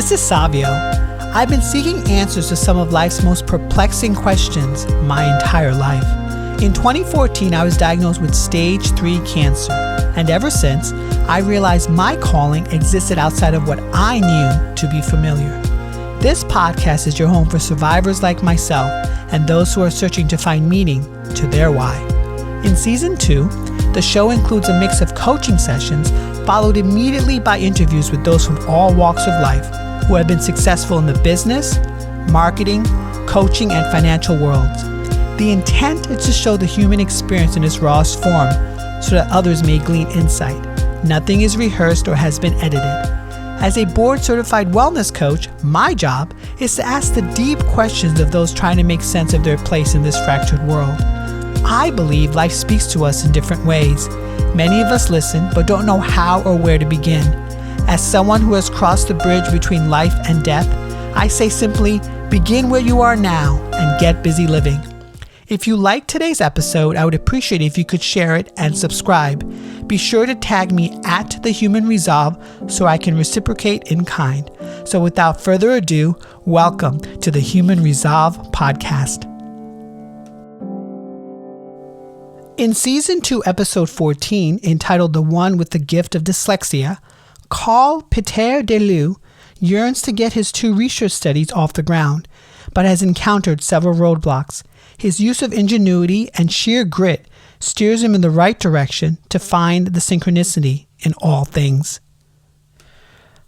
This is Savio. I've been seeking answers to some of life's most perplexing questions my entire life. In 2014, I was diagnosed with stage 3 cancer, and ever since, I realized my calling existed outside of what I knew to be familiar. This podcast is your home for survivors like myself and those who are searching to find meaning to their why. In Season 2, the show includes a mix of coaching sessions followed immediately by interviews with those from all walks of life who have been successful in the business, marketing, coaching, and financial worlds. The intent is to show the human experience in its rawest form so that others may glean insight. Nothing is rehearsed or has been edited. As a board-certified wellness coach, my job is to ask the deep questions of those trying to make sense of their place in this fractured world. I believe life speaks to us in different ways. Many of us listen but don't know how or where to begin. As someone who has crossed the bridge between life and death, I say simply, begin where you are now and get busy living. If you liked today's episode, I would appreciate it if you could share it and subscribe. Be sure to tag me at The Human Resolve so I can reciprocate in kind. So without further ado, welcome to the Human Resolve podcast. In Season 2, Episode 14, entitled The One with the Gift of Dyslexia, Karl Pieter de Leeuw yearns to get his 2 research studies off the ground, but has encountered several roadblocks. His use of ingenuity and sheer grit steers him in the right direction to find the synchronicity in all things.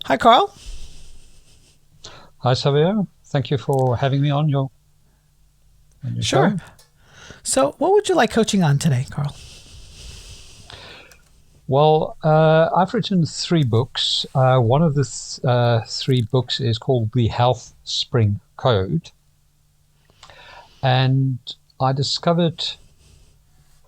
Hi, Karl. Hi, Savio. Thank you for having me on your Sure. show. So what would you like coaching on today, Karl? Well, I've written 3 books. One of the 3 books is called The Health Spring Code. And I discovered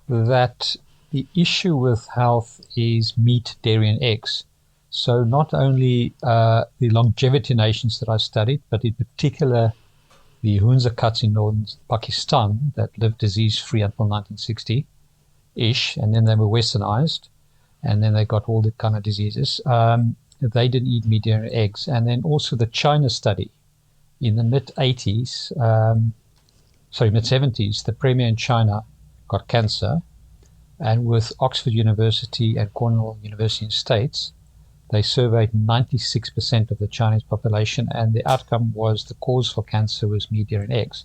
that the issue with health is meat, dairy, and eggs. So not only the longevity nations that I studied, but in particular the Hunza Cuts in northern Pakistan that lived disease-free until 1960-ish, and then they were westernized, and then they got all the kind of diseases. They didn't eat meat, dairy, and eggs. And then also the China study in the mid-70s, the premier in China got cancer, and with Oxford University and Cornell University in States, they surveyed 96% of the Chinese population, and the outcome was the cause for cancer was meat, dairy, and eggs.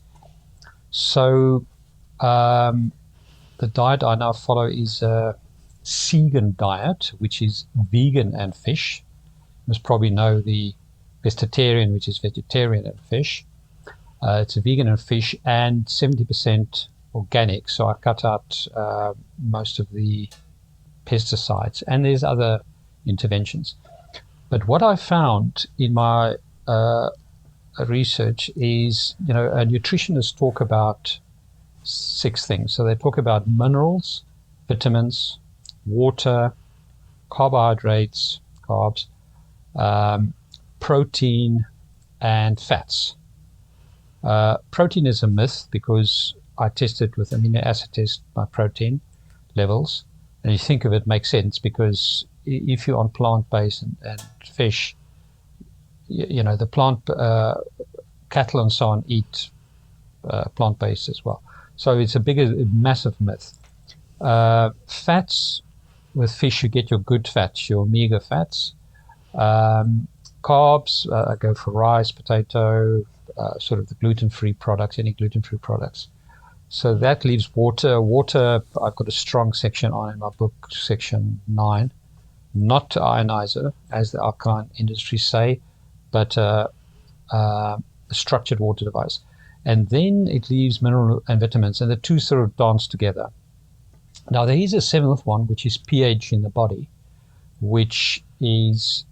So the diet I now follow is a Segan diet, which is vegan and fish. You must probably know the pescatarian, which is vegetarian and fish. It's a vegan and fish and 70% organic. So I cut out most of the pesticides, and there's other interventions. But what I found in my research is, nutritionists talk about 6 things. So they talk about minerals, vitamins, water, carbohydrates, carbs, protein, and fats. Protein is a myth because I tested with amino acid test my protein levels, and you think of it makes sense because if you're on plant-based and fish, the plant cattle and so on eat plant-based as well. So it's a massive myth. Fats, with fish you get your good fats, your omega fats. Carbs, I go for rice, potato, sort of the gluten-free products, any gluten-free products. So that leaves water. Water, I've got a strong section on in my book, section 9. Not to ionizer, as the alkaline industries say, but a structured water device. And then it leaves mineral and vitamins, and the 2 sort of dance together. Now there is a 7th one, which is pH in the body, which is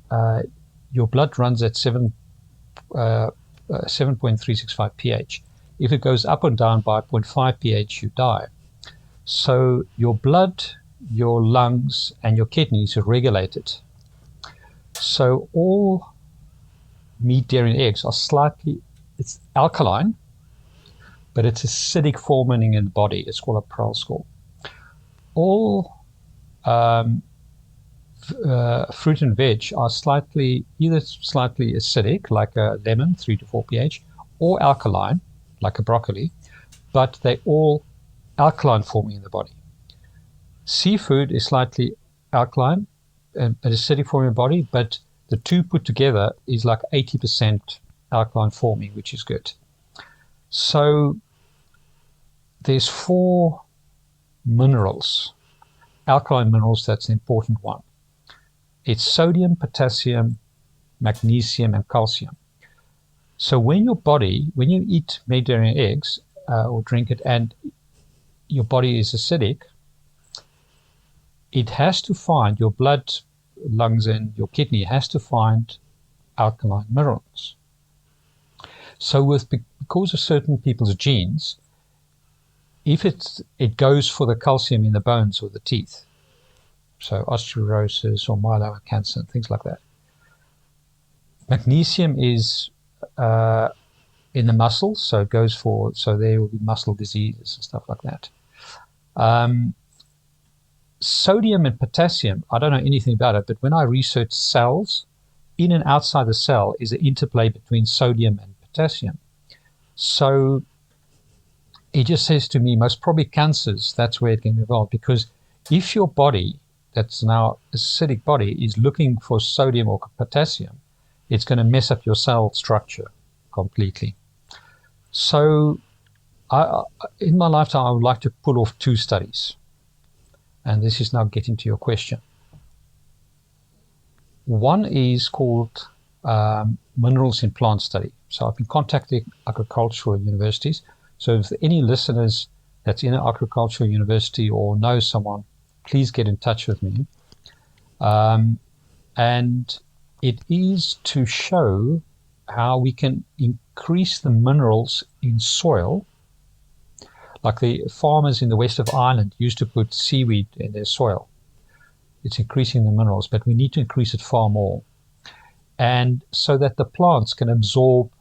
your blood runs at 7.365 pH. If it goes up and down by 0.5 pH, you die. So your blood, your lungs, and your kidneys are regulated. So all meat, dairy, and eggs are it's alkaline, but it's acidic forming in the body. It's called a Pearl score. All fruit and veg are either slightly acidic, like a lemon, 3 to 4 pH, or alkaline, like a broccoli, but they're all alkaline forming in the body. Seafood is slightly alkaline and acidic forming in the body, but the two put together is like 80% alkaline forming, which is good. So there's 4 minerals, alkaline minerals, that's the important one. It's sodium, potassium, magnesium, and calcium. So when you eat Mediterranean eggs or drink it and your body is acidic, it has to find, your blood, lungs, and your kidney has to find alkaline minerals. So because of certain people's genes, if it goes for the calcium in the bones or the teeth, so osteoporosis or myeloma cancer and things like that. Magnesium is in the muscles, so there will be muscle diseases and stuff like that. Sodium and potassium, I don't know anything about it, but when I research cells, in and outside the cell is an interplay between sodium and potassium. So it just says to me, most probably cancers, that's where it can evolve, because if your body, that's now acidic body, is looking for sodium or potassium, it's going to mess up your cell structure completely. So in my lifetime, I would like to pull off 2 studies. And this is now getting to your question. One is called Minerals in Plant Study. So I've been contacting agricultural universities. So if any listeners that's in an agricultural university or know someone, please get in touch with me. And it is to show how we can increase the minerals in soil. Like the farmers in the west of Ireland used to put seaweed in their soil. It's increasing the minerals, but we need to increase it far more. And so that the plants can absorb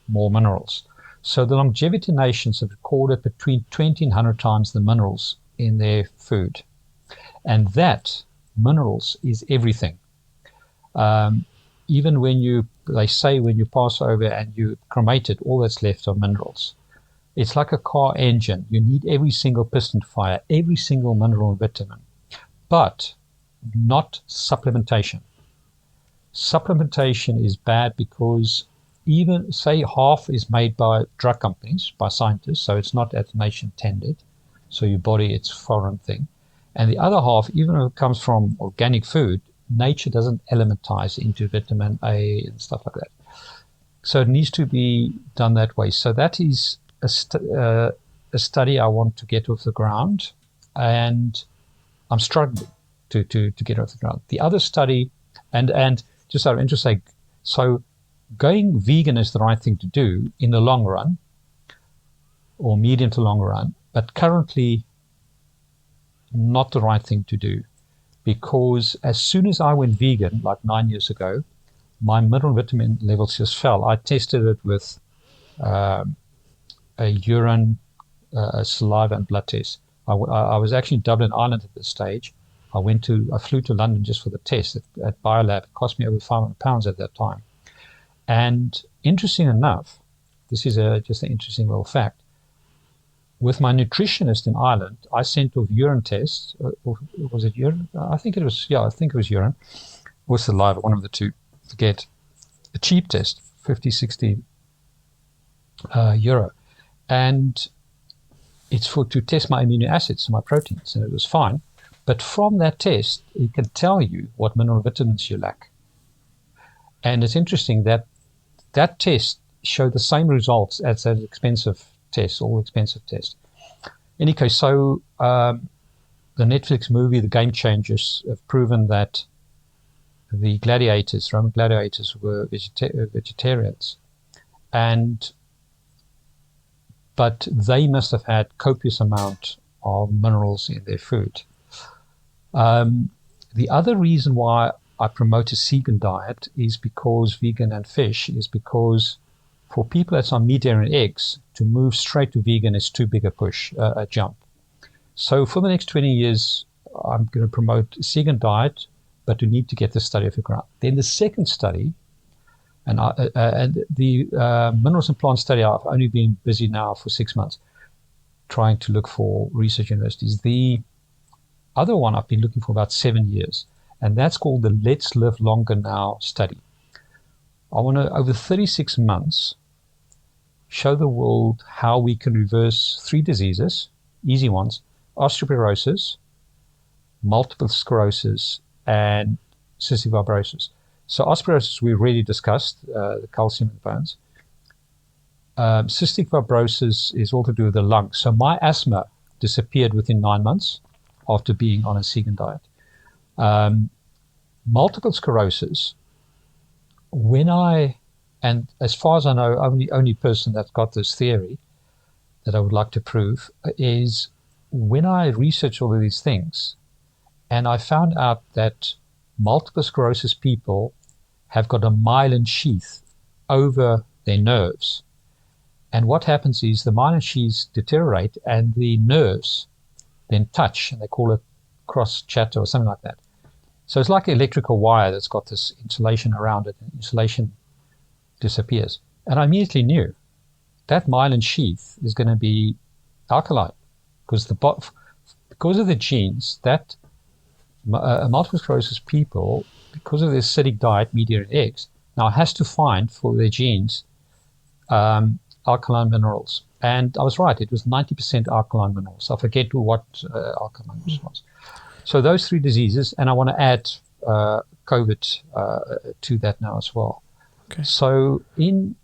more minerals. So the longevity nations have recorded between 20 and 100 times the minerals in their food. And that minerals is everything. Even they say when you pass over and you cremate it, all that's left are minerals. It's like a car engine. You need every single piston to fire, every single mineral and vitamin, but not supplementation. Supplementation is bad because even, say, half is made by drug companies, by scientists, so it's not as nation tended. So your body, it's a foreign thing. And the other half, even if it comes from organic food, nature doesn't elementize into vitamin A and stuff like that. So it needs to be done that way. So that is a study I want to get off the ground, and I'm struggling to get off the ground. The other study, and just out of interest, so going vegan is the right thing to do in the long run, or medium to long run, but currently not the right thing to do, because as soon as I went vegan, like 9 years ago, my mineral vitamin levels just fell. I tested it with a urine, saliva, and blood test. I was actually in Dublin, Ireland at this stage. I flew to London just for the test at Biolab. It cost me over £500 at that time. And interesting enough, this is just an interesting little fact. With my nutritionist in Ireland, I sent off urine tests. Or was it urine? I think it was urine. Or saliva, one of the two. To get a cheap test, 50, 60 euro. And it's to test my amino acids, my proteins, and it was fine. But from that test, it can tell you what mineral vitamins you lack. And it's interesting that that test showed the same results as an expensive test, all expensive test. In any case, so the Netflix movie, The Game Changers, have proven that the Roman gladiators were vegetarians. But they must have had copious amount of minerals in their food. The other reason why I promote a vegan diet is because for people that's on meat, dairy, and eggs, to move straight to vegan is too big a push, a jump. So for the next 20 years, I'm going to promote a vegan diet but we need to get the study off the ground. Then the second study, and the minerals and plant study, I've only been busy now for 6 months trying to look for research universities. The other one I've been looking for about 7 years, and that's called the Let's Live Longer Now study. I want to, over 36 months, show the world how we can reverse 3 diseases, easy ones: osteoporosis, multiple sclerosis, and cystic fibrosis. So osteoporosis we already discussed, the calcium in the bones. Cystic fibrosis is all to do with the lungs. So my asthma disappeared within 9 months after being on a vegan diet. Multiple sclerosis, and as far as I know, only person that's got this theory that I would like to prove is when I researched all of these things, and I found out that multiple sclerosis people have got a myelin sheath over their nerves. And what happens is the myelin sheaths deteriorate and the nerves then touch, and they call it cross chatter or something like that. So it's like an electrical wire that's got this insulation around it, and insulation disappears. And I immediately knew that myelin sheath is going to be alkaline because of the genes that multiple sclerosis people, because of their acidic diet, meat and eggs, now has to find for their genes alkaline minerals. And I was right, it was 90% alkaline minerals. I forget what alkaline minerals was. So those 3 diseases, and I want to add COVID to that now as well. Okay. So I'm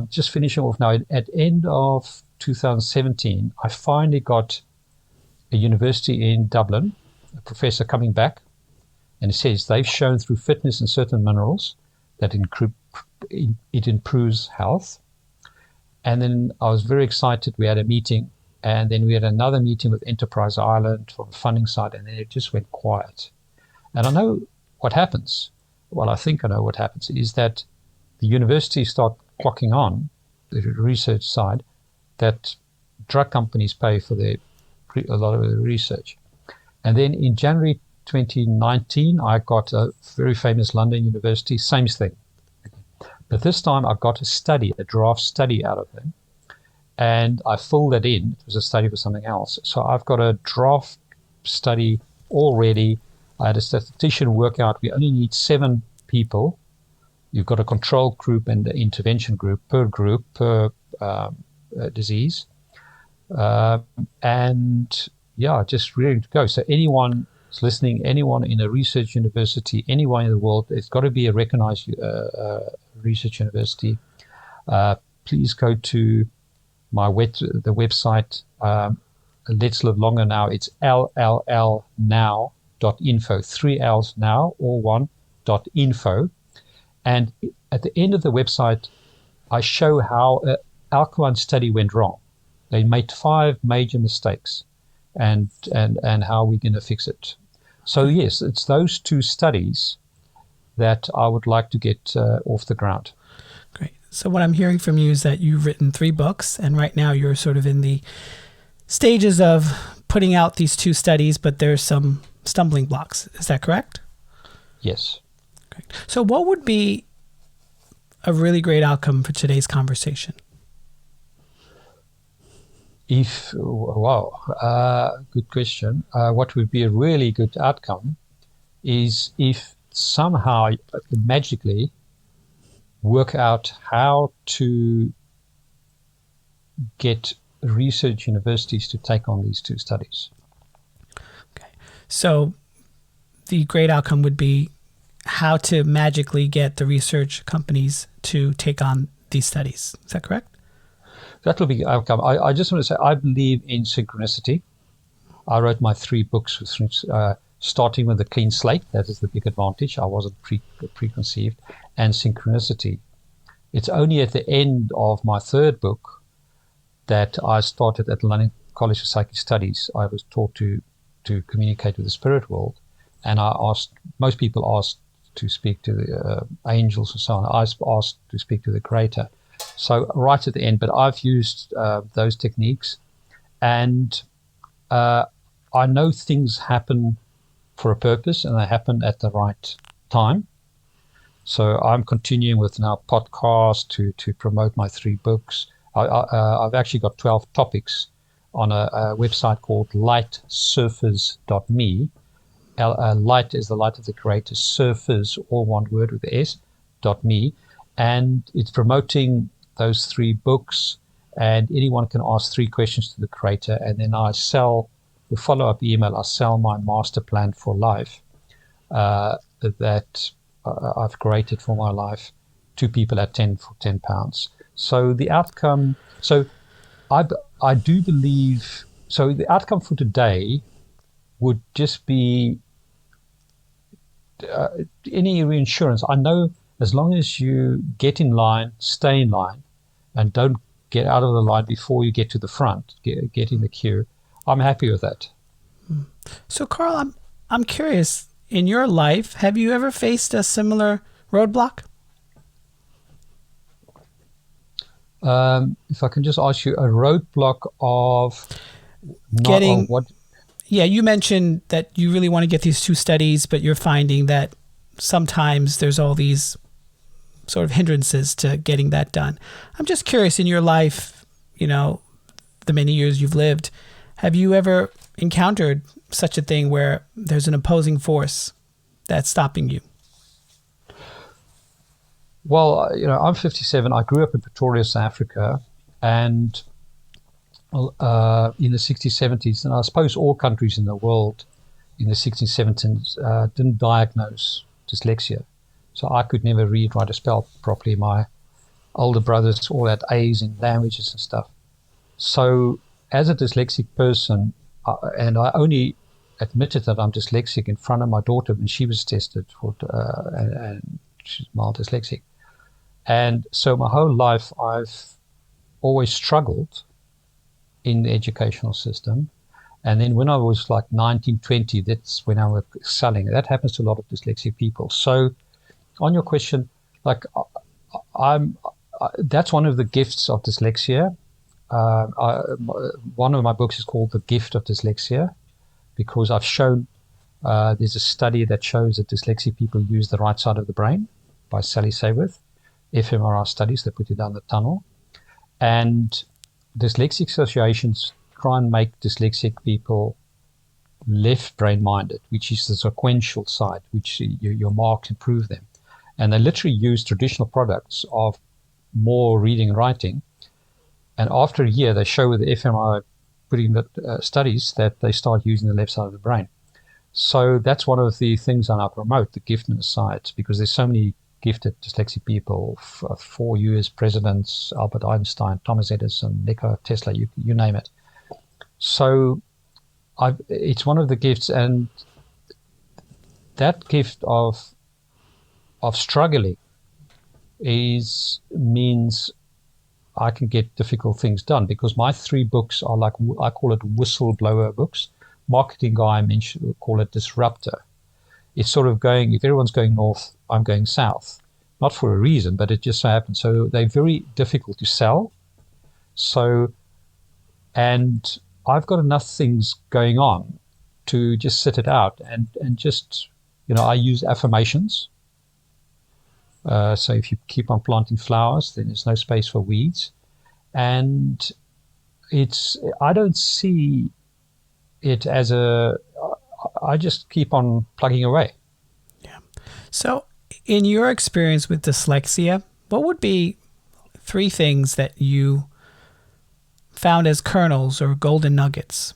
just finishing off now. At end of 2017, I finally got a university in Dublin, a professor coming back, and it says they've shown through fitness and certain minerals that it improves health. And then I was very excited. We had a meeting, and then we had another meeting with Enterprise Ireland from the funding side, and then it just went quiet. And I know what happens. Well, I think I know what happens is that the universities start clocking on, the research side, that drug companies pay for a lot of the research. And then in January 2019, I got a very famous London university, same thing. But this time I got a draft study out of them, and I filled that in. It was a study for something else. So I've got a draft study already. I had a statistician work out we only need 7 people. You've got a control group and an intervention group per disease. And yeah, just ready to go. So anyone is listening, anyone in a research university, anyone in the world, it's got to be a recognized research university. Please go to the website, Let's Live Longer Now. It's LLLnow.info, 3 L's now, all one, .info. And at the end of the website, I show how an alkaline study went wrong. They made 5 major mistakes, and how we're going to fix it. So yes, it's those 2 studies that I would like to get off the ground. Great. So what I'm hearing from you is that you've written 3 books, and right now you're sort of in the stages of putting out these 2 studies, but there's some stumbling blocks. Is that correct? Yes. Great. So what would be a really great outcome for today's conversation? Good question. What would be a really good outcome is if somehow magically work out how to get research universities to take on these 2 studies. Okay. So the great outcome would be how to magically get the research companies to take on these studies. Is that correct? That will be the outcome. I just want to say I believe in synchronicity. I wrote my 3 books starting with a clean slate. That is the big advantage. I wasn't preconceived. And synchronicity. It's only at the end of my 3rd book that I started at London College of Psychic Studies. I was taught to communicate with the spirit world. And most people asked to speak to the angels and so on. I asked to speak to the Creator. So right at the end, but I've used those techniques, and I know things happen for a purpose, and they happen at the right time. So I'm continuing with now podcasts to promote my 3 books. I've actually got 12 topics on a website called lightsurfers.me. Light is the light of the creator, surfers, all one word with the S, .me. And it's promoting those 3 books, and anyone can ask 3 questions to the creator, and then I sell the follow-up email. I sell my master plan for life that I've created for my life to people at £10. So the outcome, so I do believe, so the outcome for today would just be any reinsurance. I know as long as you get in line, stay in line, and don't get out of the line before you get to the front, get in the queue, I'm happy with that. So, Karl, I'm curious. In your life, have you ever faced a similar roadblock? If I can just ask you, a roadblock of getting what? Yeah, you mentioned that you really want to get these 2 studies, but you're finding that sometimes there's all these sort of hindrances to getting that done. I'm just curious, in your life, the many years you've lived, have you ever encountered such a thing where there's an opposing force that's stopping you? Well, I'm 57. I grew up in Pretoria, South Africa, and in the 60s, 70s, and I suppose all countries in the world in the 60s, 70s didn't diagnose dyslexia. So I could never read, write, or spell properly. My older brothers all had A's in languages and stuff. So as a dyslexic person, and I only admitted that I'm dyslexic in front of my daughter when she was tested for, and she's mild dyslexic. And so my whole life, I've always struggled in the educational system. And then when I was like 19, 20, that's when I was excelling. That happens to a lot of dyslexic people. So on your question, like that's one of the gifts of dyslexia. One of my books is called The Gift of Dyslexia, because I've shown there's a study that shows that dyslexic people use the right side of the brain by Sally Sayworth, fMRI studies that put you down the tunnel. And dyslexic associations try and make dyslexic people left brain-minded, which is the sequential side, which your marks improve them. And they literally use traditional products of more reading and writing. And after a year, they show with the fMRI putting the studies that they start using the left side of the brain. So that's one of the things I promote, the giftedness side, because there's so many gifted dyslexic people, 4 US presidents, Albert Einstein, Thomas Edison, Nikola Tesla, you name it. So it's one of the gifts, and that gift of struggling means I can get difficult things done, because my 3 books are like, I call it whistleblower books. Marketing guy call it disruptor. It's sort of going, if everyone's going north, I'm going south. Not for a reason, but it just so happens. So they're very difficult to sell. So, and I've got enough things going on to just sit it out and just, I use affirmations. So if you keep on planting flowers, then there's no space for weeds. And I don't see it as I just keep on plugging away. Yeah. So in your experience with dyslexia, what would be 3 things that you found as kernels or golden nuggets?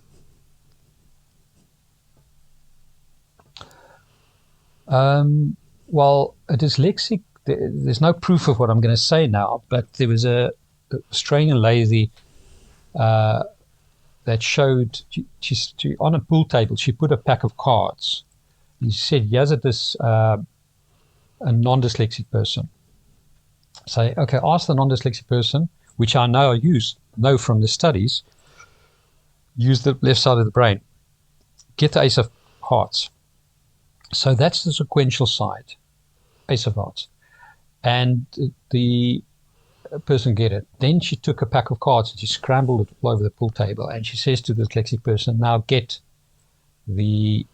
Well, a dyslexic, there's no proof of what I'm going to say now, but there was a Australian lady that showed, she on a pool table, she put a pack of cards. And she said, here's a non-dyslexic person. Say, okay, ask the non-dyslexic person, which I know from the studies, use the left side of the brain. Get the Ace of Hearts. So that's the sequential side, Ace of Hearts. And the person get it. Then she took a pack of cards and she scrambled it all over the pool table, and she says to the dyslexic person, now get the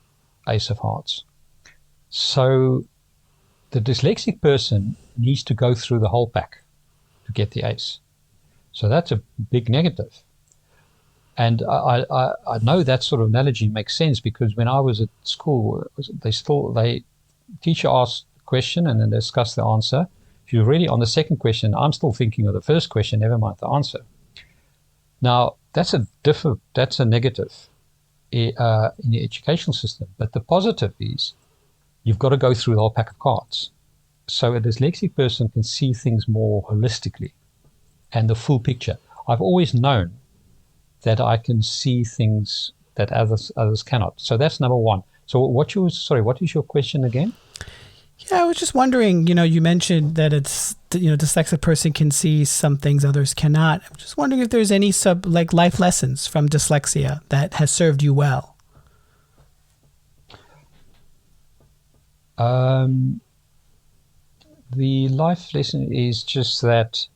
ace of hearts. So the dyslexic person needs to go through the whole pack to get the ace. So that's a big negative. And I know that sort of analogy makes sense, because when I was at school, teacher asked a question and then discussed the answer. If you're really on the second question, I'm still thinking of the first question, never mind the answer. Now, that's a negative in the educational system. But the positive is you've got to go through the whole pack of cards. So a dyslexic person can see things more holistically and the full picture. I've always known that I can see things that others cannot. So that's number one. So what is your question again? Yeah, I was just wondering, you mentioned that it's, dyslexic person can see some things others cannot. I'm just wondering if there's any life lessons from dyslexia that has served you well. The life lesson is just that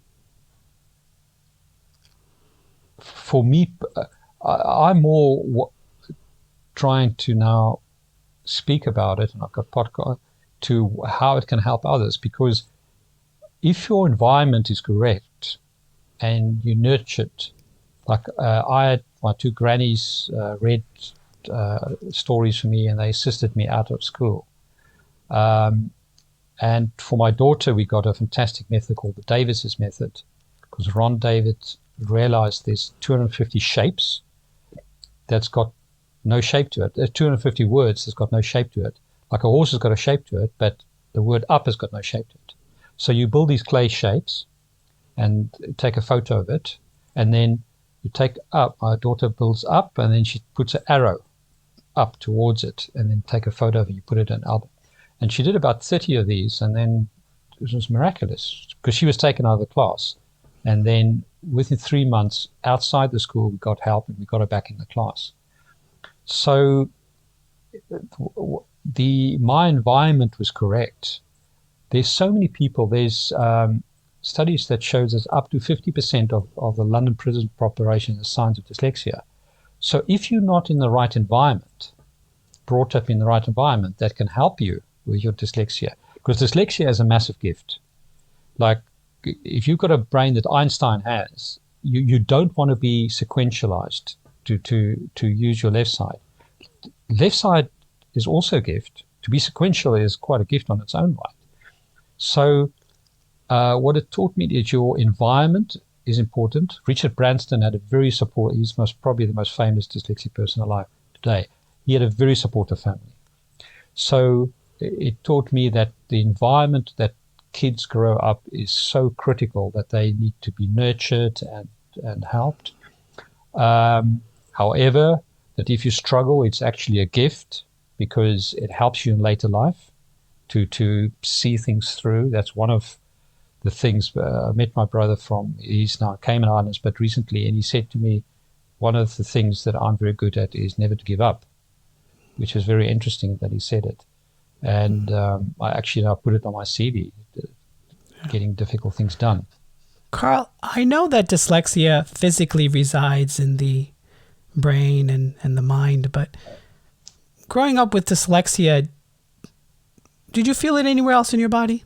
for me, I'm more trying to now speak about it, and I've got podcast to how it can help others, because if your environment is correct and you nurture it, like I had my two grannies read stories for me, and they assisted me out of school. And for my daughter, we got a fantastic method called the Davis's method, because Ron David realized there's 250 shapes that's got no shape to it. There's 250 words that's got no shape to it. Like a horse has got a shape to it, but the word up has got no shape to it. So you build these clay shapes and take a photo of it, and then you take up. My daughter builds up, and then she puts an arrow up towards it, and then take a photo of it. You put it in an album. And she did about 30 of these, and then it was miraculous, because she was taken out of the class. And then within 3 months, outside the school, we got help, and we got her back in the class. So my environment was correct. There's so many people. There's studies that shows us up to 50% of the London prison population has signs of dyslexia. So if you're not in the right environment, brought up in the right environment, that can help you with your dyslexia. Because dyslexia is a massive gift. Like, if you've got a brain that Einstein has, you don't want to be sequentialized to use your left side. Left side is also a gift. To be sequential is quite a gift on its own right. So what it taught me is your environment is important. Richard Branson had a very supportive, he's probably the most famous dyslexic person alive today. He had a very supportive family. So it taught me that the environment that kids grow up is so critical, that they need to be nurtured and helped. However, that if you struggle, it's actually a gift, because it helps you in later life to see things through. That's one of the things. I met my brother he's now Cayman Islands, but recently, and he said to me, one of the things that I'm very good at is never to give up, which is very interesting that he said it. And I actually now put it on my CV, getting difficult things done. Karl, I know that dyslexia physically resides in the brain and the mind, but growing up with dyslexia, did you feel it anywhere else in your body?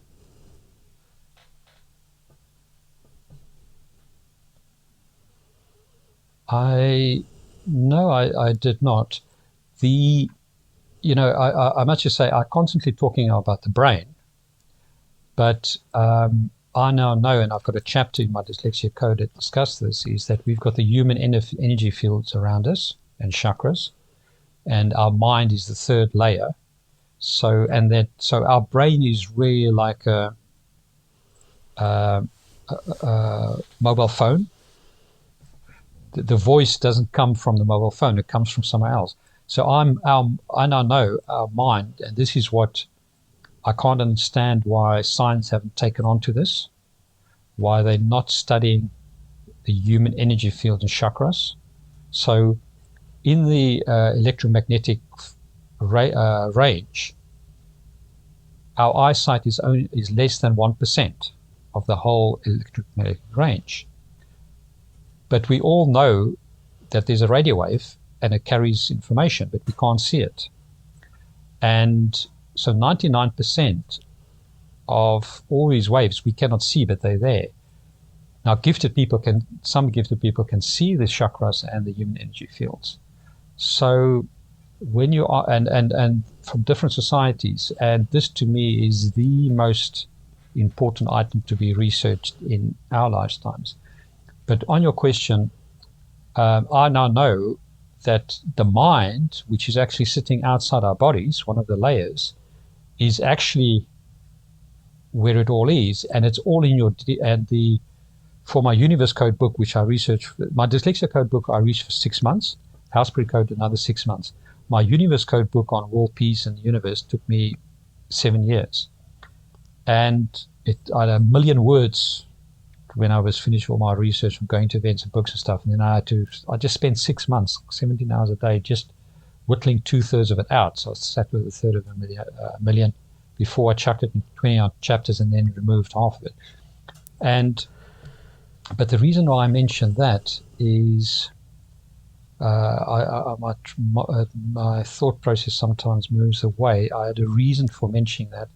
No, I did not. I must just say, I'm constantly talking about the brain, but I now know, and I've got a chapter in my dyslexia code that discusses this, is that we've got the human energy fields around us and chakras, and our mind is the third layer. So our brain is really like a mobile phone. The voice doesn't come from the mobile phone; it comes from somewhere else. So I now know our mind, and this is what I can't understand why science haven't taken on to this, why they're not studying the human energy field and chakras. So in the electromagnetic range, our eyesight is less than 1% of the whole electromagnetic range. But we all know that there's a radio wave and it carries information, but we can't see it. And so 99% of all these waves we cannot see, but they're there. Now, some gifted people can see the chakras and the human energy fields. So when you are, and from different societies, and this to me is the most important item to be researched in our lifetimes. But on your question, I now know that the mind, which is actually sitting outside our bodies, one of the layers, is actually where it all is, and it's all in your, and for my universe code book, which I researched, my dyslexia code book I researched for 6 months, Housebury code another 6 months. My universe code book on world peace and the universe took me 7 years. And I had 1 million words when I was finished all my research from going to events and books and stuff. And then I just spent 6 months, 17 hours a day, just whittling 2/3 of it out. So I sat with 1/3 of a million before I chucked it in 20 chapters and then removed half of it. But the reason why I mentioned that is my thought process sometimes moves away. I had a reason for mentioning that.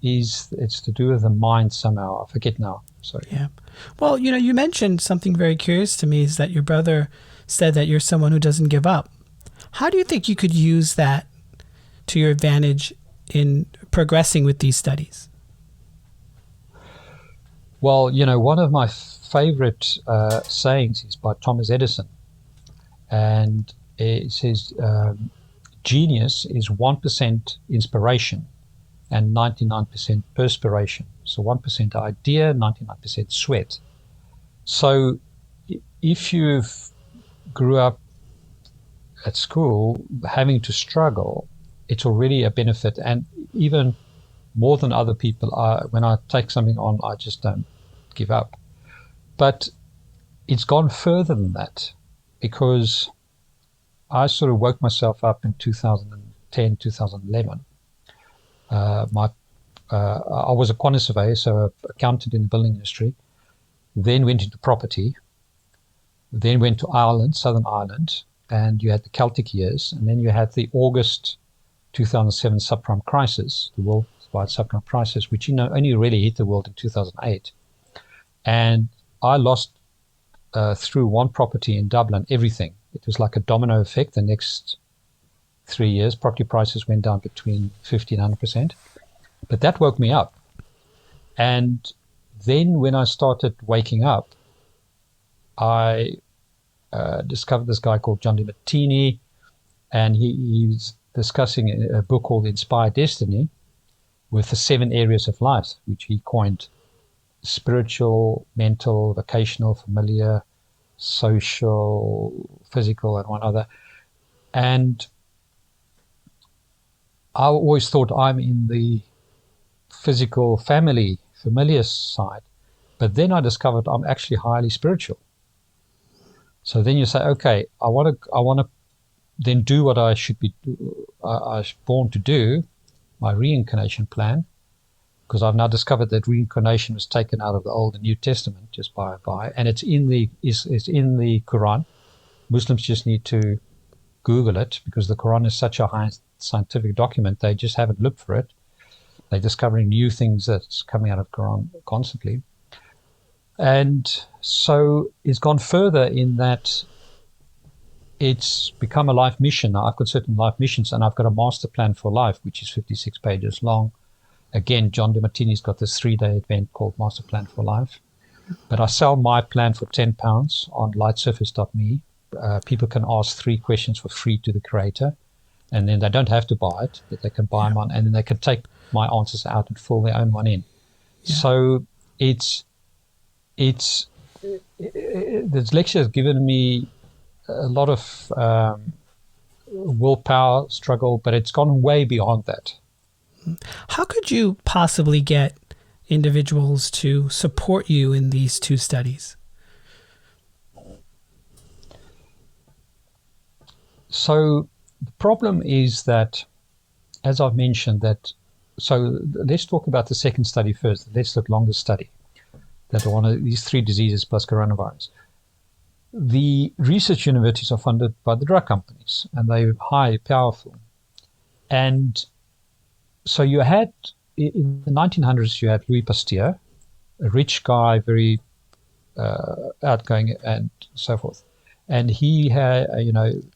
It's to do with the mind somehow. I forget now. Sorry. Yeah. Well, you mentioned something very curious to me, is that your brother said that you're someone who doesn't give up. How do you think you could use that to your advantage in progressing with these studies? Well, one of my favorite sayings is by Thomas Edison. And it says, genius is 1% inspiration and 99% perspiration. So 1% idea, 99% sweat. So if you've grew up at school having to struggle, it's already a benefit. And even more than other people, when I take something on, I just don't give up. But it's gone further than that, because I sort of woke myself up in 2010, 2011. I was a quantity surveyor, so an accountant in the building industry, then went into property, then went to Ireland, Southern Ireland, and you had the Celtic years, and then you had the August 2007 subprime crisis, the worldwide subprime crisis, which only really hit the world in 2008. And I lost through one property in Dublin everything. It was like a domino effect. The next 3 years, property prices went down between 50 and 100%. But that woke me up. And then when I started waking up, I discovered this guy called John DiMartini, and he's discussing a book called Inspire Destiny with the 7 areas of life, which he coined: spiritual, mental, vocational, familiar, social, physical, and one other. And I always thought I'm in the physical, familiar side. But then I discovered I'm actually highly spiritual. So then you say, okay, I want to then do what I should be. I was born to do, my reincarnation plan, because I've now discovered that reincarnation was taken out of the Old and New Testament just by, and it's in the Quran. Muslims just need to Google it, because the Quran is such a high scientific document. They just haven't looked for it. They're discovering new things that's coming out of Quran constantly. And so it's gone further in that it's become a life mission. Now, I've got certain life missions, and I've got a master plan for life, which is 56 pages long. Again, John DiMartini's got this 3-day event called Master Plan for Life. But I sell my plan for £10 on lightsurface.me. People can ask 3 questions for free to the creator, and then they don't have to buy it, but they can buy them on, and then they can take my answers out and fill their own one in. Yeah. So the dyslexia has given me a lot of willpower, struggle, but it's gone way beyond that. How could you possibly get individuals to support you in these 2 studies? So the problem is that, as I've mentioned, so let's talk about the second study first. Let's look longer study. That one of these 3 diseases plus coronavirus. The research universities are funded by the drug companies, and they're highly powerful. And So you had, in the 1900s, you had Louis Pasteur, a rich guy, very outgoing and so forth. And he had,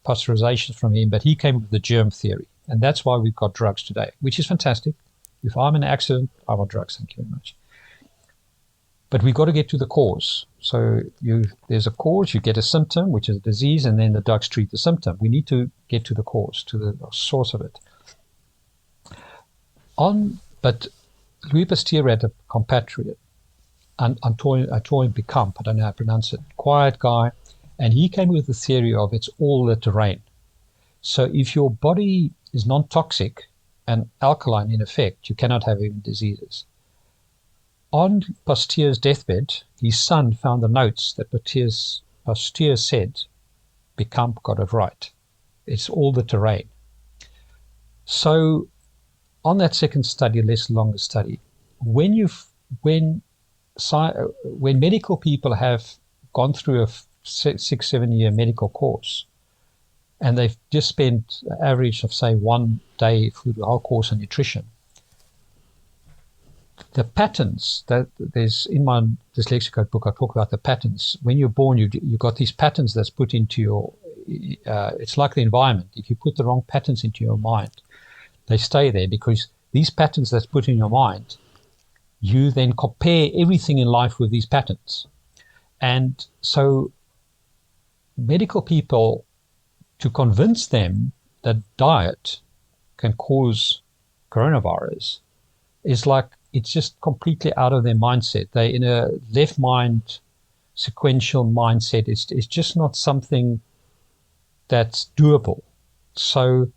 pasteurizations from him, but he came with the germ theory. And that's why we've got drugs today, which is fantastic. If I'm in an accident, I want drugs, thank you very much. But we've got to get to the cause. So there's a cause, you get a symptom, which is a disease, and then the drugs treat the symptom. We need to get to the cause, to the source of it. But Louis Pasteur had a compatriot, Antoine Bécamp, I don't know how to pronounce it, quiet guy, and he came with the theory of it's all the terrain. So if your body is non-toxic and alkaline in effect, you cannot have any diseases. On Pasteur's deathbed, his son found the notes that Pasteur said, Bécamp got it right. It's all the terrain. So on that second study, less longer study, when medical people have gone through a 6-7 year medical course, and they've just spent an average of, say, 1 day through the whole course on nutrition, the patterns that there's in my Dyslexia book, I talk about the patterns. When you're born, you got these patterns that's put into your, it's like the environment. If you put the wrong patterns into your mind, they stay there, because these patterns that's put in your mind, you then compare everything in life with these patterns. And so medical people, to convince them that diet can cause coronavirus, is like, it's just completely out of their mindset. They're in a left mind, sequential mindset. It's just not something that's doable. So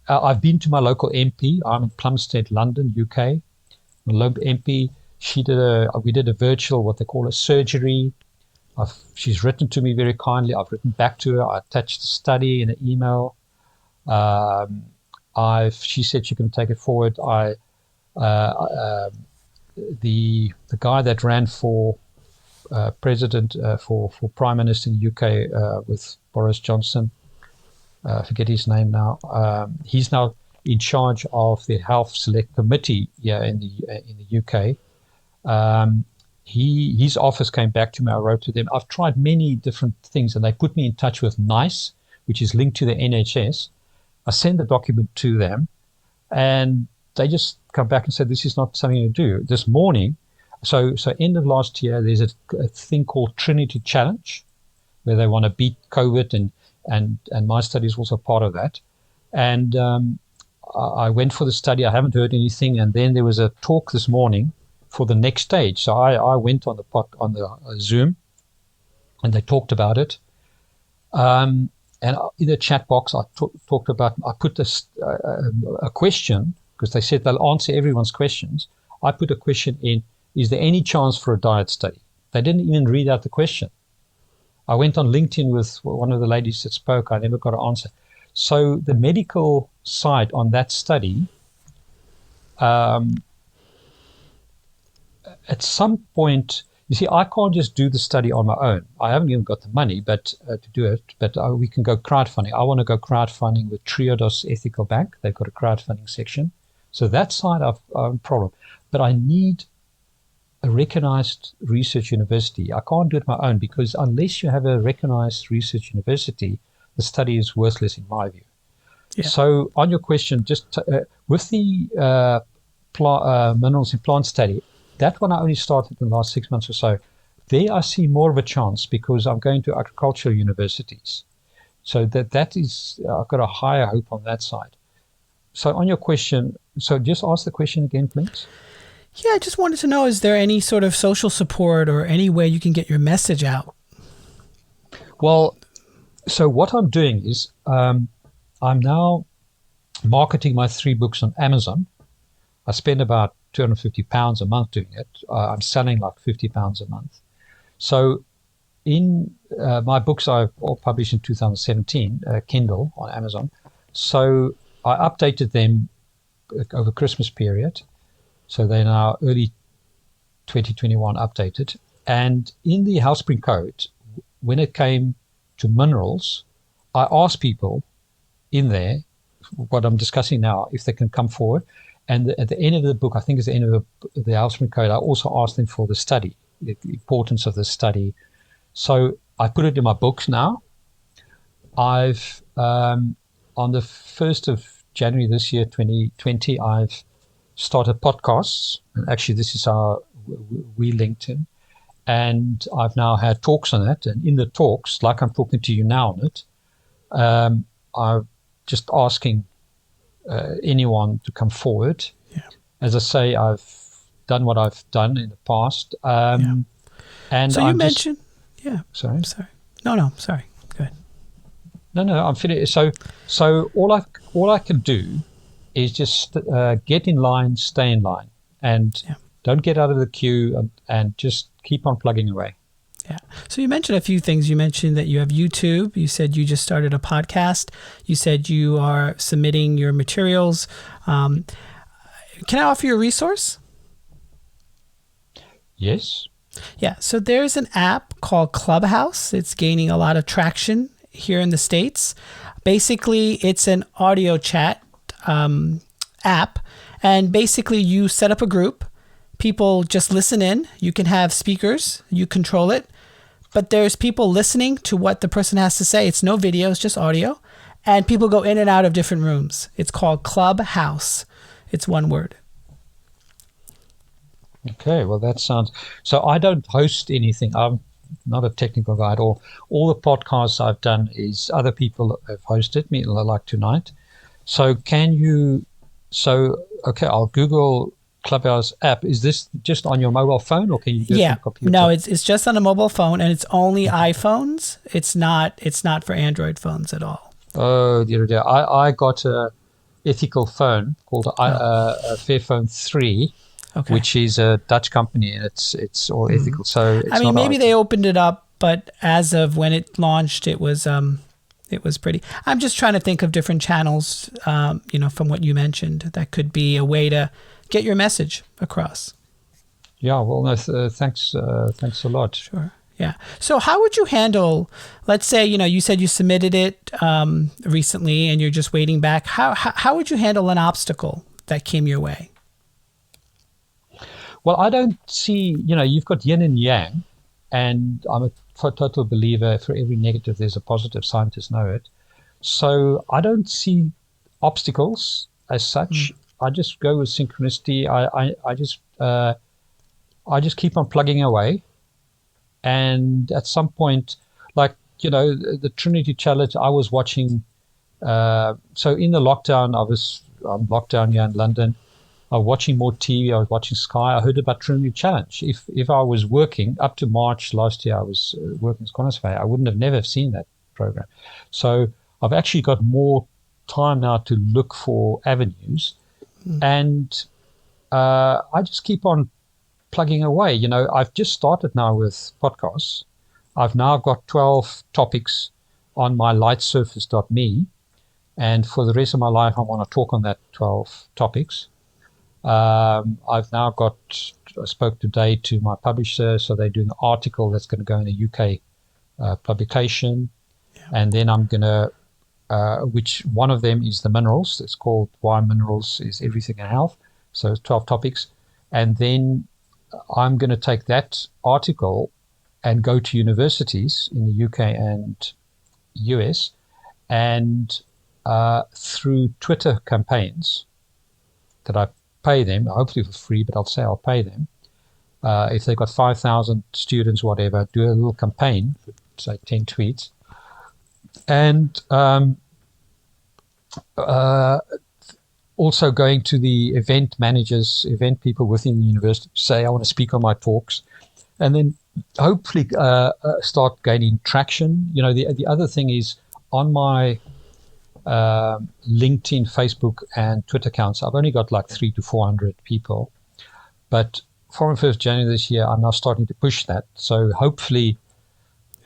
I've been to my local MP. I'm in Plumstead, London, UK. My local MP, we did a virtual, what they call a surgery. She's written to me very kindly. I've written back to her. I attached the study in an email. She said she can take it forward. The guy that ran for president, for prime minister in the UK with Boris Johnson, I forget his name now. He's now in charge of the Health Select Committee here in the UK. His office came back to me. I wrote to them. I've tried many different things, and they put me in touch with NICE, which is linked to the NHS. I send the document to them, and they just come back and say, this is not something to do. This morning, so end of last year, there's a thing called Trinity Challenge, where they want to beat COVID, and my study is also part of that. And I went for the study. I haven't heard anything. And then there was a talk this morning for the next stage. So I went on the Zoom, and they talked about it. And in the chat box, I put a question, because they said they'll answer everyone's questions. I put a question in, is there any chance for a diet study? They didn't even read out the question. I went on LinkedIn with one of the ladies that spoke. I never got an answer. So the medical side on that study, at some point, you see, I can't just do the study on my own. I haven't even got the money to do it, but we can go crowdfunding. I want to go crowdfunding with Triodos Ethical Bank. They've got a crowdfunding section. So that side I've a problem. But I need a recognized research university. I can't do it my own, because unless you have a recognized research university, the study is worthless in my view. Yeah. So on your question, just with the minerals in plant study, that one I only started in the last 6 months or so. There I see more of a chance, because I'm going to agricultural universities. So that is, I've got a higher hope on that side. So on your question, so just ask the question again, please. Yeah, I just wanted to know, is there any sort of social support or any way you can get your message out? Well, so what I'm doing is I'm now marketing my 3 books on Amazon. I spend about £250 a month doing it. I'm selling like £50 a month. So in my books, I've all published in 2017, Kindle on Amazon. So I updated them over Christmas period. So they're now early 2021 updated. And in the Housepring Code, when it came to minerals, I asked people in there what I'm discussing now, if they can come forward. And at the end of the book, I think it's the end of the alphabet code, I also asked them for the study, the importance of the study. So I put it in my books now. I've, on the 1st of January this year, 2020, I've started podcasts. And actually, this is how we linked in. And I've now had talks on it. And in the talks, like I'm talking to you now on it, I'm just asking anyone to come forward. Yeah. As I say, I've done what I've done in the past. And so you mentioned, sorry. I'm sorry. No, sorry. Go ahead. No, I'm finished. So all I can do is just get in line, stay in line, and don't get out of the queue, and just keep on plugging away. Yeah. So you mentioned a few things. You mentioned that you have YouTube. You said you just started a podcast. You said you are submitting your materials. Can I offer you a resource? Yes. Yeah. So there's an app called Clubhouse. It's gaining a lot of traction here in the States. Basically, it's an audio chat app. And basically, you set up a group. People just listen in. You can have speakers. You control it. But there's people listening to what the person has to say. It's no video. It's just audio. And people go in and out of different rooms. It's called Clubhouse. It's one word. Okay, well, that sounds... So I don't host anything. I'm not a technical guy at all. All the podcasts I've done is other people have hosted me, like tonight. So can you... So, okay, I'll Google Clubhouse app. Is this just on your mobile phone, or can you do it on a computer? No, it's just on a mobile phone, and it's only iPhones. It's not for Android phones at all. Oh, dear. I got a ethical phone called a Fairphone 3, which is a Dutch company, and it's all ethical. So it's maybe they opened it up, but as of when it launched, it was pretty. I'm just trying to think of different channels, from what you mentioned, that could be a way to get your message across. Yeah, well, no, thanks a lot. Sure. Yeah. So how would you handle, let's say, you said you submitted it recently and you're just waiting back. How would you handle an obstacle that came your way? Well, I don't see, you've got yin and yang, and I'm a total believer for every negative, there's a positive. Scientists know it. So I don't see obstacles as such. I just go with synchronicity. I just keep on plugging away. And at some point, like, the Trinity Challenge, I was watching. So in the lockdown, I'm locked down here in London. I was watching more TV. I was watching Sky. I heard about Trinity Challenge. If I was working up to March last year, I was working as quantum surveyor. I wouldn't have never seen that program. So I've actually got more time now to look for avenues. And I just keep on plugging away. I've just started now with podcasts. I've now got 12 topics on my lightsurface.me. And for the rest of my life, I want to talk on that 12 topics. I've now I spoke today to my publisher, so they're doing an article that's going to go in a UK publication. Yeah. And then I'm going to, which one of them is the minerals. It's called Why Minerals is Everything in Health. So it's 12 topics. And then I'm going to take that article and go to universities in the UK and US, and through Twitter campaigns that I pay them, hopefully for free, but I'll say I'll pay them. If they've got 5,000 students, whatever, do a little campaign, say 10 tweets. And also going to the event managers, event people within the university, say, I want to speak on my talks. And then hopefully start gaining traction. The other thing is on my LinkedIn, Facebook, and Twitter accounts, I've only got like 300 to 400 people. But from 1st January this year, I'm now starting to push that. So hopefully,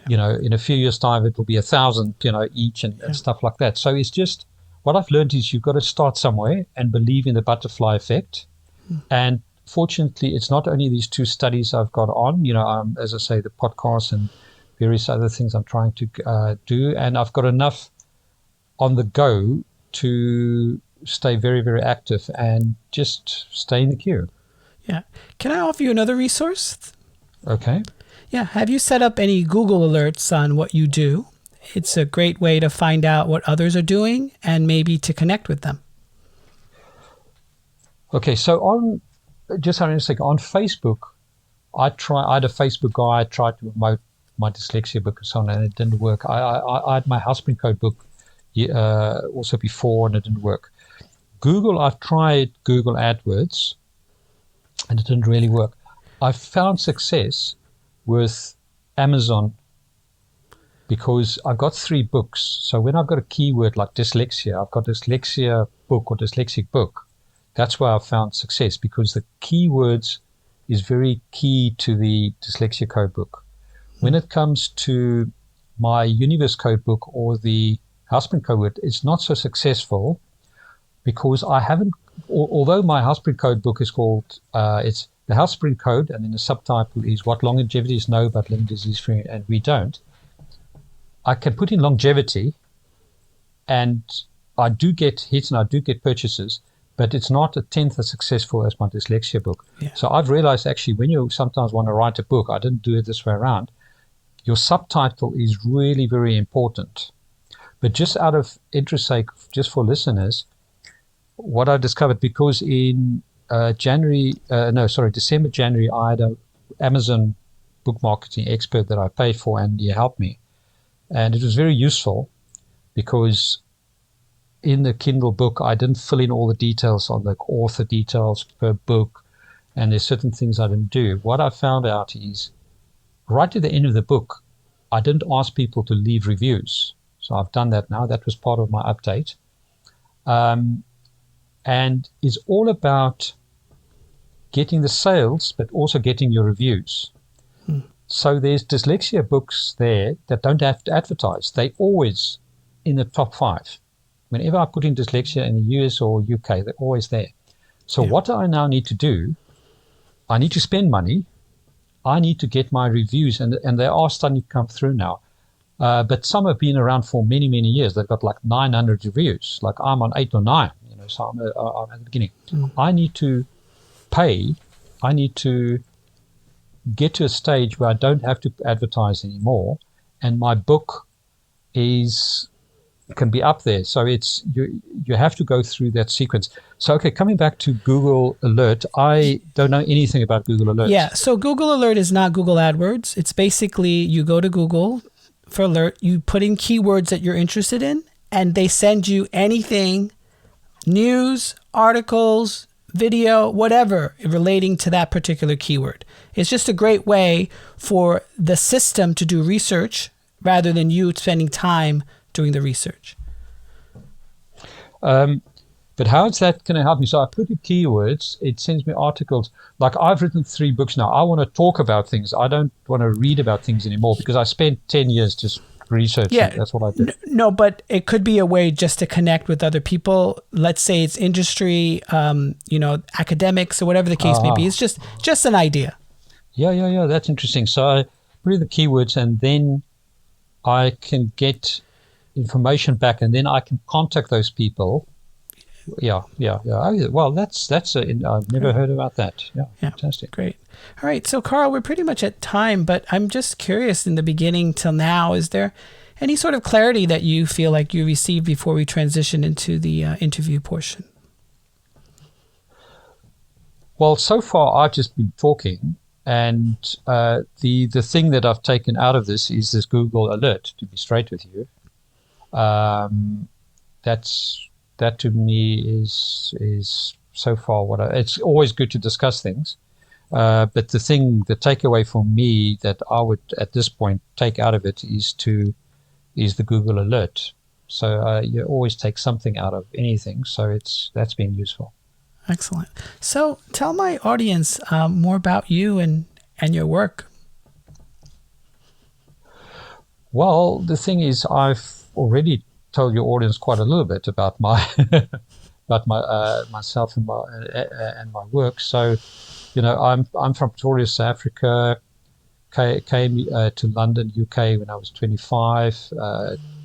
in a few years' time, it will be 1,000, each and stuff like that. So it's just, what I've learned is you've got to start somewhere and believe in the butterfly effect. And fortunately, it's not only these 2 studies I've got on, as I say, the podcasts and various other things I'm trying to do. And I've got enough on the go to stay very, very active and just stay in the queue. Yeah. Can I offer you another resource? Okay. Yeah. Have you set up any Google alerts on what you do? It's a great way to find out what others are doing and maybe to connect with them. Okay, so on Facebook, I had a Facebook guy. I tried to promote my dyslexia book and so on, and it didn't work. I had my Housepring Code book also before, and it didn't work. Google, I've tried Google AdWords, and it didn't really work. I've found success with Amazon because I've got 3 books. So when I've got a keyword like dyslexia, I've got dyslexia book or dyslexic book. That's where I've found success, because the keywords is very key to the Dyslexia Code book. When it comes to my Universe Code book or the Housepring Code, it's not so successful because I haven't, although my Housepring Code book is called, it's the Housepring Code, and then the subtitle is What Longevities Know About Living Disease-Free and We Don't. I can put in longevity, and I do get hits and I do get purchases, but it's not a tenth as successful as my dyslexia book. Yeah. So I've realized actually when you sometimes want to write a book, I didn't do it this way around, your subtitle is really very important. But just out of interest sake, just for listeners, what I discovered, because in December, January, I had an Amazon book marketing expert that I paid for, and he helped me. And it was very useful because in the Kindle book, I didn't fill in all the details on the author details per book, and there's certain things I didn't do. What I found out is right at the end of the book, I didn't ask people to leave reviews. So I've done that now. That was part of my update. And it's all about getting the sales, but also getting your reviews. So there's dyslexia books there that don't have to advertise. They always in the top 5. Whenever I put in dyslexia in the US or UK, they're always there. So what I now need to do, I need to spend money. I need to get my reviews, and they are starting to come through now. But some have been around for many, many years. They've got like 900 reviews. Like I'm on 8 or 9, so I'm at the beginning. I need to pay. I need to get to a stage where I don't have to advertise anymore, and my book can be up there. So it's you have to go through that sequence. So okay, coming back to Google Alert, I don't know anything about Google Alert. Yeah, so Google Alert is not Google AdWords. It's basically you go to Google for Alert, you put in keywords that you're interested in, and they send you anything, news, articles, video, whatever relating to that particular keyword. It's just a great way for the system to do research rather than you spending time doing the research. But how is that going to help me? So I put in keywords, it sends me articles. Like I've written 3 books now. I want to talk about things. I don't want to read about things anymore because I spent 10 years just researching. Yeah, that's what I did. No, but it could be a way just to connect with other people. Let's say it's industry, academics or whatever the case may be. It's just an idea. Yeah. That's interesting. So I put in the keywords, and then I can get information back, and then I can contact those people. Yeah. Oh, well, I've never heard about that. Yeah, fantastic. Great. All right, so Karl, we're pretty much at time, but I'm just curious in the beginning till now, is there any sort of clarity that you feel like you received before we transition into the interview portion? Well, so far I've just been talking, and the thing that I've taken out of this is this Google Alert, to be straight with you. That to me is so far it's always good to discuss things. But the takeaway for me that I would at this point take out of it is the Google Alert. So you always take something out of anything. So that's been useful. Excellent. So tell my audience more about you and your work. Well, the thing is, I've already told your audience quite a little bit about myself and my work. So, I'm from Pretoria, South Africa. Came to London, UK when I was 25.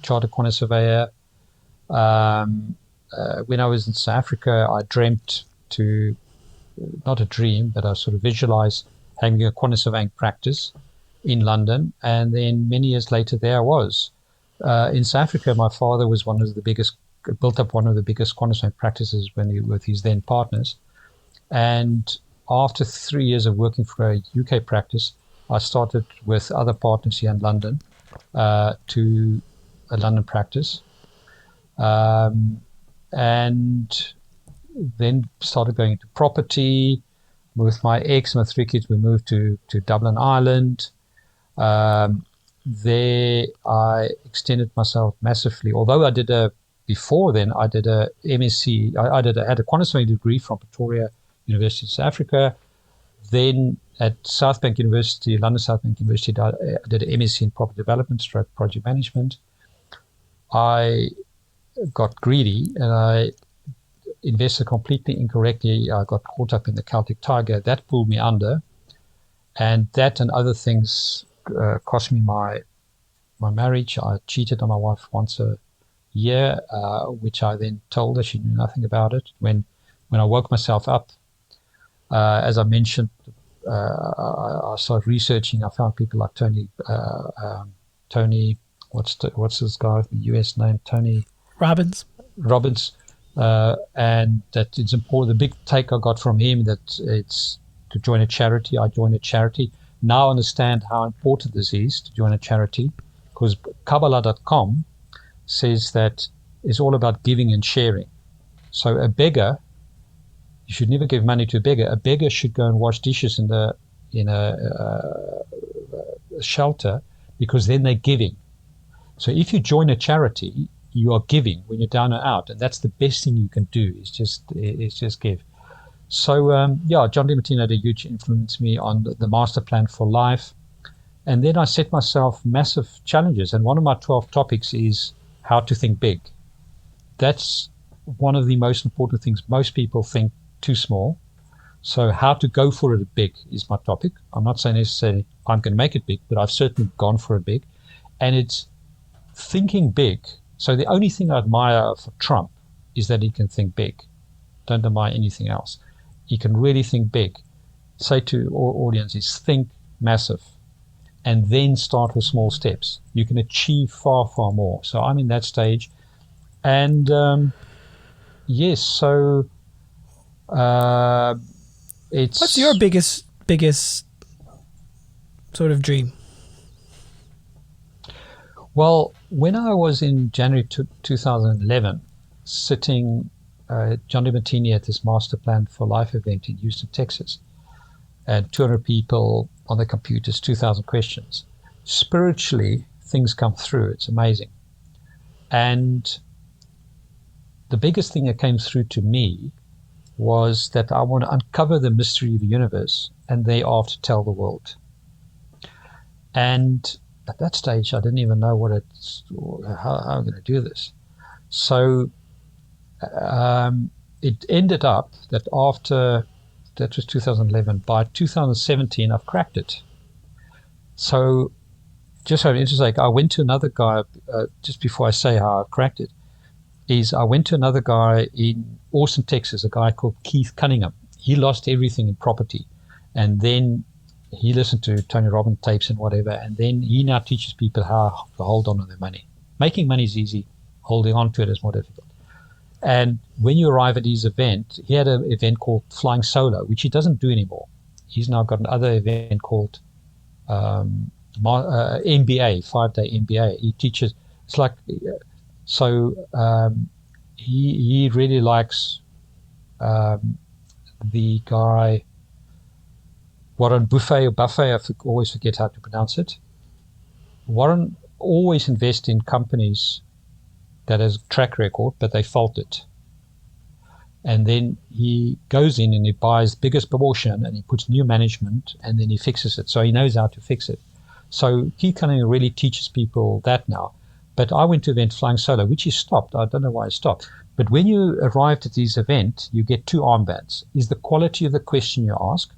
Chartered quantity surveyor. when I was in South Africa, I dreamt to, not a dream, but I sort of visualized having a quantum surveying practice in London. And then many years later, there I was. In South Africa, my father was built up one of the biggest quantum surveying practices with his then partners. And after 3 years of working for a UK practice, I started with other partners here in London to a London practice. And then started going into property. With my ex and my 3 kids, we moved to Dublin, Ireland. There I extended myself massively. Although I did before then, I did a MSc. I had a quantum surveying degree from Pretoria University of South Africa. Then at South Bank University, London South Bank University, I did an MSc in property development, project management. I got greedy and I invested completely incorrectly. I got caught up in the Celtic Tiger. That pulled me under. And that and other things cost me my marriage. I cheated on my wife once a year, which I then told her. She knew nothing about it. When I woke myself up, as I mentioned, I started researching. I found people like Tony, what's this guy, the US name, Tony Robbins. And that it's important. The big take I got from him that it's to join a charity. I joined a charity. Now I understand how important this is to join a charity, because Kabbalah.com says that it's all about giving and sharing. So a beggar, you should never give money to a beggar. A beggar should go and wash dishes in a shelter, because then they're giving. So if you join a charity, you are giving when you're down and out, and that's the best thing you can do. Is just give. So John DiMartino had a huge influence me on the master plan for life, and then I set myself massive challenges. And one of my 12 topics is how to think big. That's one of the most important things. Most people think too small. So how to go for it big is my topic. I'm not saying necessarily I'm going to make it big, but I've certainly gone for it big, and it's thinking big. So the only thing I admire for Trump is that he can think big. Don't admire anything else. He can really think big. Say to all audiences, think massive, and then start with small steps. You can achieve far, far more. So I'm in that stage. And yes, so it's... What's your biggest sort of dream? Well, when I was in January 2011, sitting John DiMartino at this Master Plan for Life event in Houston, Texas, and 200 people on the computers, 2,000 questions. Spiritually, things come through. It's amazing. And the biggest thing that came through to me was that I want to uncover the mystery of the universe and thereafter tell the world. And at that stage, I didn't even know how I'm going to do this. So it ended up that after, that was 2011, by 2017, I've cracked it. So just so interesting, I went to another guy, just before I say how I cracked it, I went to another guy in Austin, Texas, a guy called Keith Cunningham. He lost everything in property. And then he listened to Tony Robbins tapes and whatever, and then he now teaches people how to hold on to their money. Making money is easy. Holding on to it is more difficult. And when you arrive at his event, he had an event called Flying Solo, which he doesn't do anymore. He's now got another event called MBA, 5-day MBA. He teaches, it's like, he really likes the guy, Warren Buffett, I always forget how to pronounce it. Warren always invests in companies that has a track record, but they fault it. And then he goes in and he buys the biggest proportion and he puts new management and then he fixes it. So he knows how to fix it. So Keith Cunningham really teaches people that now. But I went to the event Flying Solo, which he stopped. I don't know why he stopped. But when you arrived at this event, you get 2 armbands. Is the quality of the question you ask,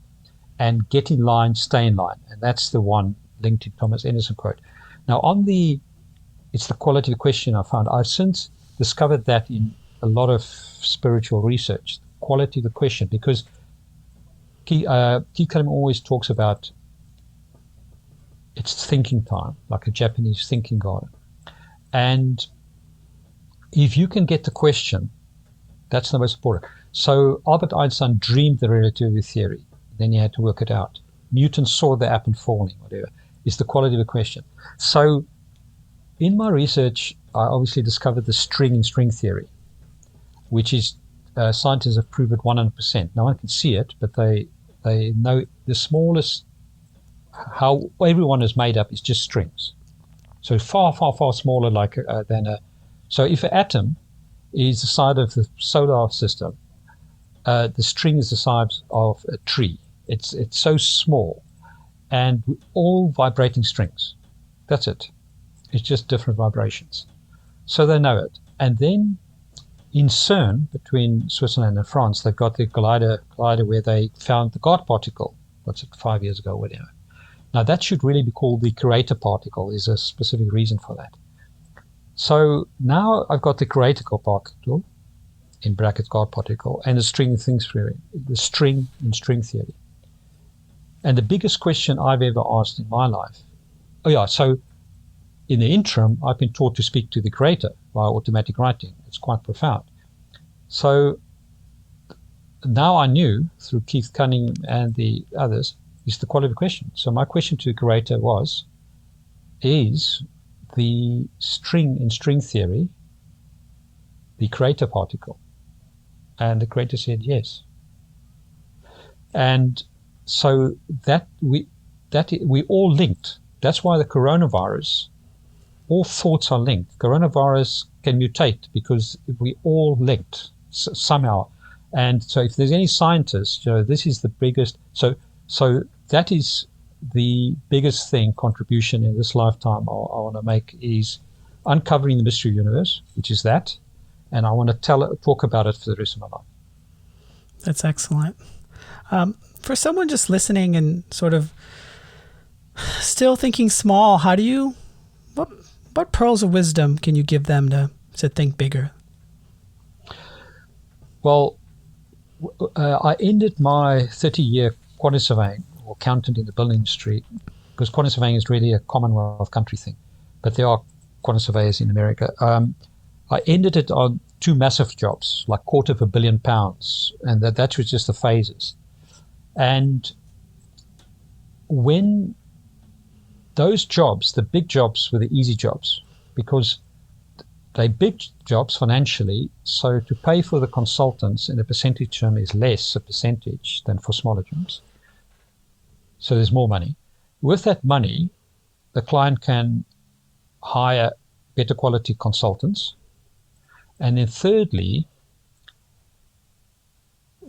and get in line, stay in line. And that's the one linked to Thomas Edison quote. Now it's the quality of the question I found. I've since discovered that in a lot of spiritual research, quality of the question, because Keith always talks about it's thinking time, like a Japanese thinking garden. And if you can get the question, that's the most important. So Albert Einstein dreamed the relativity theory. Then he had to work it out. Newton saw the apple falling, whatever. It's the quality of the question. So in my research, I obviously discovered the string in string theory, which is scientists have proved it 100%. No one can see it, but they know the smallest, how everyone is made up is just strings. So far, far, far smaller than a. So if an atom is the size of the solar system, the string is the size of a tree. It's so small, and all vibrating strings. That's it. It's just different vibrations. So they know it. And then in CERN, between Switzerland and France, they've got the collider where they found the God particle. What's it, 5 years ago, whatever. Now that should really be called the creator particle. There's a specific reason for that. So now I've got the creator particle, in brackets God particle, and the string in string theory. And the biggest question I've ever asked in my life, so in the interim, I've been taught to speak to the creator via automatic writing. It's quite profound. So now I knew through Keith Cunning and the others, is the quality of the question. So my question to the creator is the string in string theory the creator particle? And the creator said yes. And so that we all linked. That's why the coronavirus, all thoughts are linked. Coronavirus can mutate because we all linked somehow. And so if there's any scientists, this is the biggest. So that is the biggest contribution in this lifetime I want to make, is uncovering the mystery universe, which is that. And I want to talk about it for the rest of my life. That's excellent. For someone just listening and sort of still thinking small, what pearls of wisdom can you give them to think bigger? Well, I ended my 30-year quantity surveying, or accountant in the building industry, because quantity surveying is really a Commonwealth country thing, but there are quantity surveyors in America. I ended it on 2 massive jobs, like £250 million, and that was just the phases. And when those jobs, the big jobs, were the easy jobs, because they big jobs financially, so to pay for the consultants in a percentage term is less a percentage than for smaller jobs. So there's more money. With that money, the client can hire better quality consultants. And then thirdly,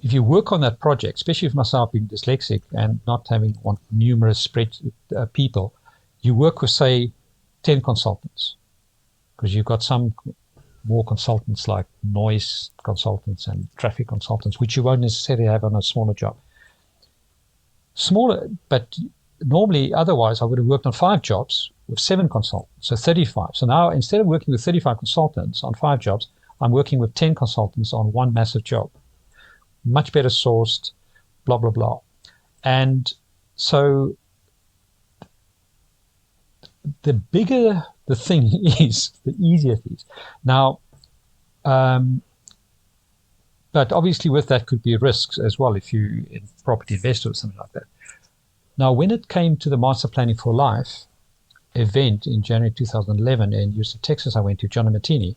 if you work on that project, especially for myself being dyslexic and not having numerous people, you work with, say, 10 consultants, because you've got some more consultants like noise consultants and traffic consultants, which you won't necessarily have on a smaller job. Smaller, but normally otherwise I would have worked on 5 jobs with 7 consultants, so 35. So now instead of working with 35 consultants on 5 jobs, I'm working with 10 consultants on 1 massive job. Much better sourced, blah, blah, blah. And so the bigger the thing is, the easier it is. Now, but obviously with that could be risks as well if you in property investor or something like that. Now, when it came to the Master Planning for Life event in January 2011 in Houston, Texas, I went to John Martini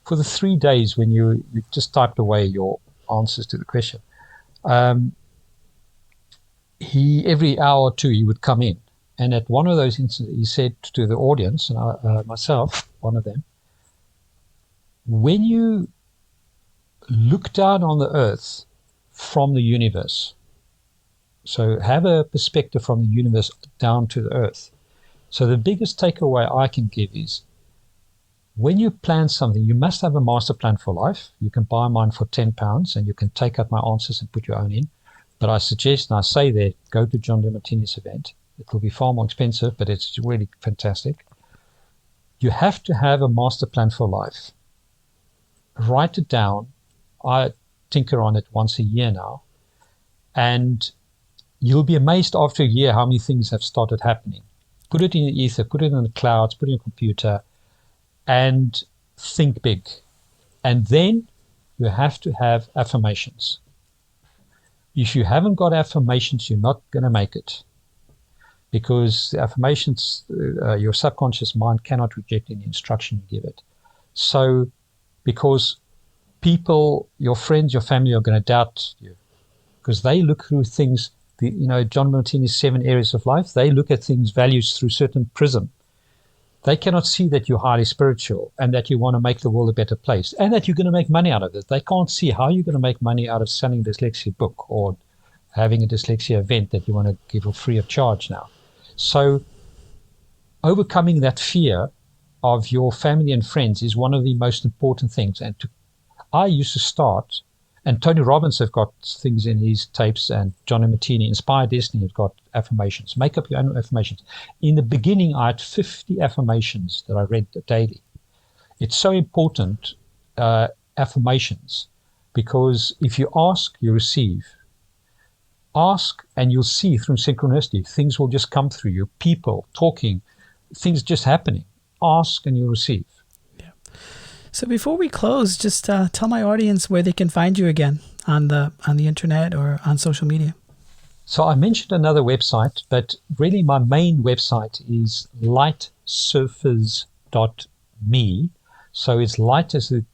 for the 3 days when you just typed away your answers to the question. Every hour or two he would come in, and at one of those instances he said to the audience, and myself, one of them, when you look down on the earth from the universe, so have a perspective from the universe down to the earth. So the biggest takeaway I can give is, when you plan something, you must have a master plan for life. You can buy mine for £10 and you can take out my answers and put your own in. But I suggest, and I say there, go to John DeMartini's event. It will be far more expensive, but it's really fantastic. You have to have a master plan for life. write it down. I tinker on it once a year now. And you'll be amazed after a year how many things have started happening. Put it in the ether, put it in the clouds, put it in your computer, and think big. And then you have to have affirmations. If you haven't got affirmations, you're not going to make it. Because the affirmations, your subconscious mind cannot reject any instruction you give it. So, because people, your friends, your family are going to doubt you. Because they look through things, John Martini's 7 areas of life, they look at things, values through certain prism. They cannot see that you're highly spiritual and that you want to make the world a better place and that you're going to make money out of it. They can't see how you're going to make money out of selling a dyslexia book or having a dyslexia event that you want to give free of charge now. So overcoming that fear of your family and friends is one of the most important things. And I used to start, and Tony Robbins have got things in his tapes, and John Martini, Inspire Destiny, has got affirmations. Make up your own affirmations. In the beginning, I had 50 affirmations that I read daily. It's so important, affirmations, because if you ask, you receive. Ask and you'll see through synchronicity. Things will just come through you. People talking, things just happening. Ask and you'll receive. Yeah. So before we close, just tell my audience where they can find you again on the internet or on social media. So I mentioned another website, but really my main website is lightsurfers.me. So it's light as the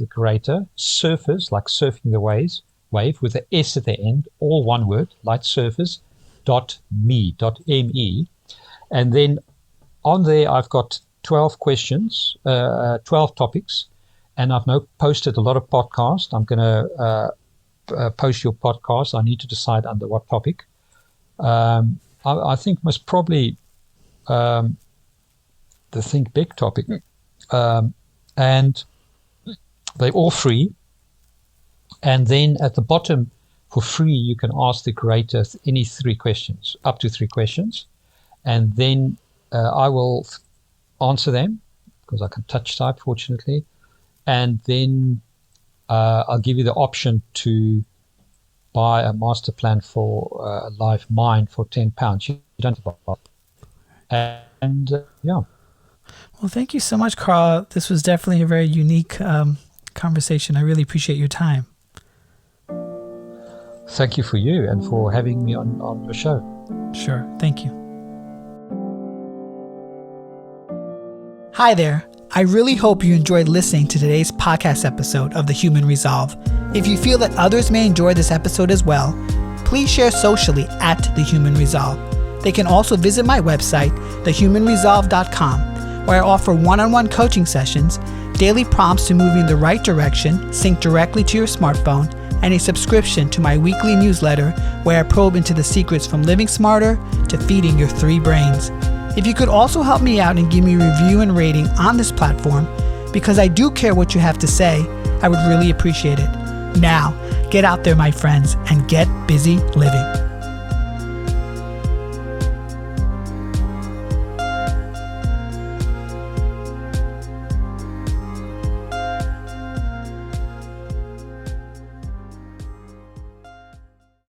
creator, surfers like surfing the wave with an S at the end, all one word, lightsurfers.me. And then on there, I've got 12 questions, 12 topics, and I've now posted a lot of podcasts. I'm going to post your podcast. I need to decide under what topic. I think most probably the Think Big topic. And they're all free. And then at the bottom, for free, you can ask the creator any 3 questions, up to 3 questions. And then I will answer them, because I can touch type, fortunately. And then I'll give you the option to buy a master plan for a life mind for £10. You don't have to buy. And yeah. Well, thank you so much, Karl. This was definitely a very unique conversation. I really appreciate your time. Thank you for you and for having me on your show. Sure. Thank you. Hi there. I really hope you enjoyed listening to today's podcast episode of The Human Resolve. If you feel that others may enjoy this episode as well, please share socially at The Human Resolve. They can also visit my website, thehumanresolve.com, where I offer one-on-one coaching sessions, daily prompts to move you in the right direction, sync directly to your smartphone, and a subscription to my weekly newsletter where I probe into the secrets from living smarter to feeding your 3 brains. If you could also help me out and give me a review and rating on this platform, because I do care what you have to say, I would really appreciate it. Now, get out there, my friends, and get busy living.